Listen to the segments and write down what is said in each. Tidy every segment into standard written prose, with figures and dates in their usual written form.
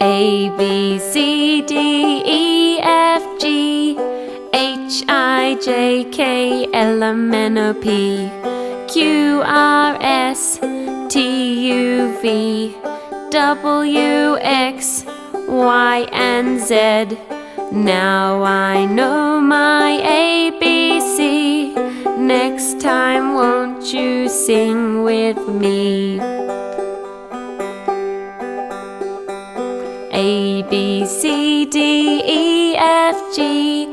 A, B, C, D, E, F, G, H, I, J, K, L, M, N, O, P, Q, R, S, T, U, V, W, X, Y, and Z. Now I know my ABC. Next time won't you sing with me? A, B, C, D, E, F, G,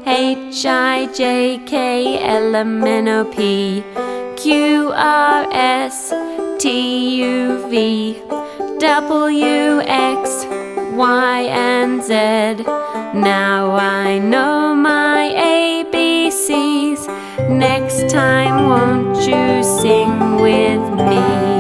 H, I, J, K, L, M, N, O, P, Q, R, S, T, U, V, W, X, Y, and Z. Now I know my ABCs. Next time won't you sing with me?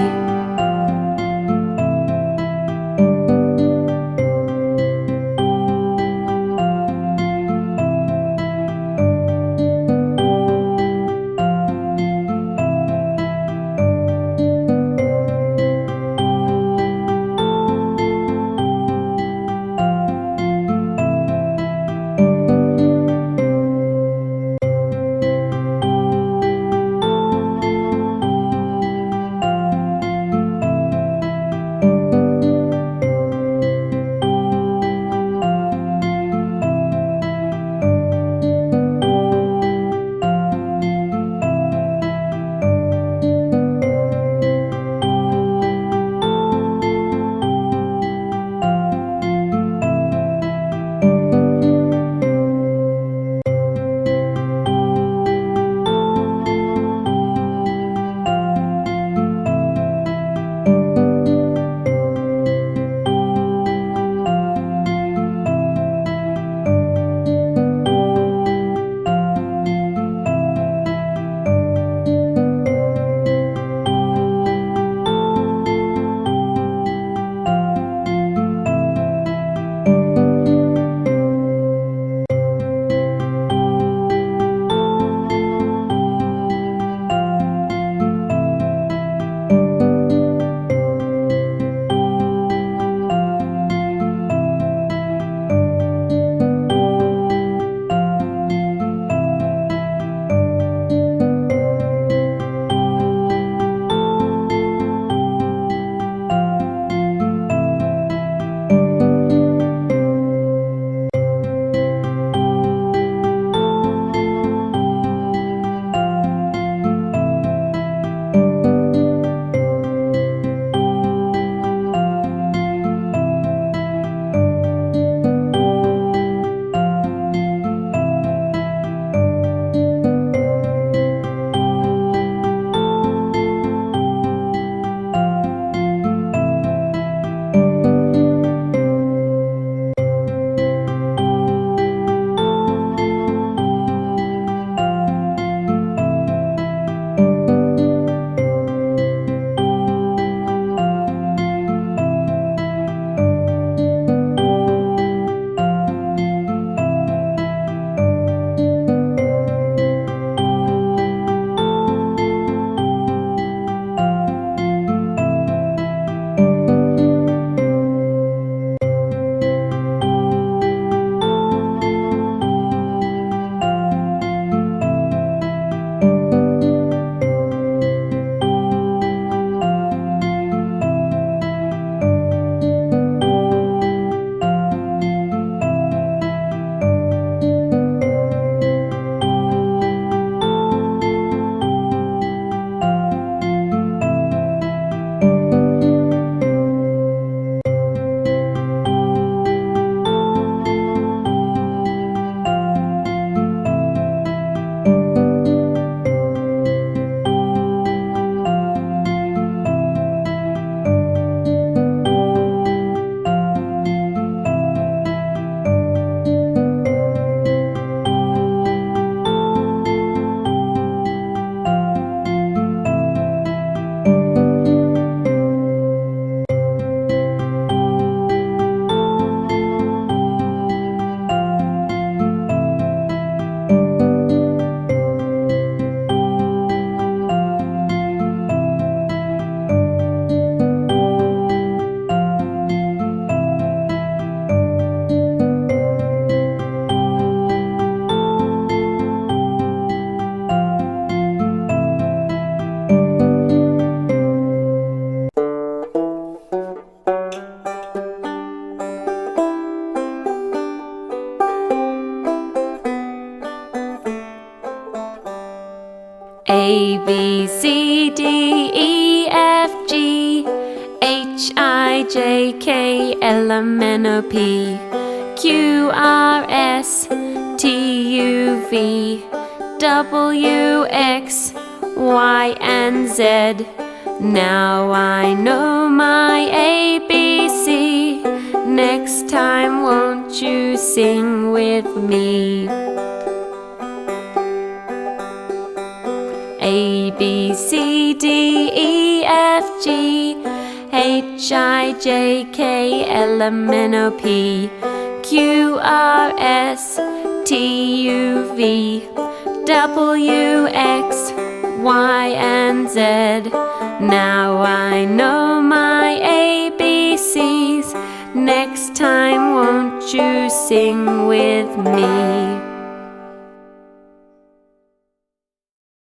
A, B, C, D, E, F, G, H, I, J, K, L, M, N, O, P, Q, R, S, T, U, V, W, X, Y, and Z. Now I know my ABC. Next time won't you sing with me? A, B, C, D, E, F, G, H, I, J, K, L, M, N, O, P, Q, R, S, T, U, V, W, X, Y, and Z. Now I know my ABCs. Next time won't you sing with me?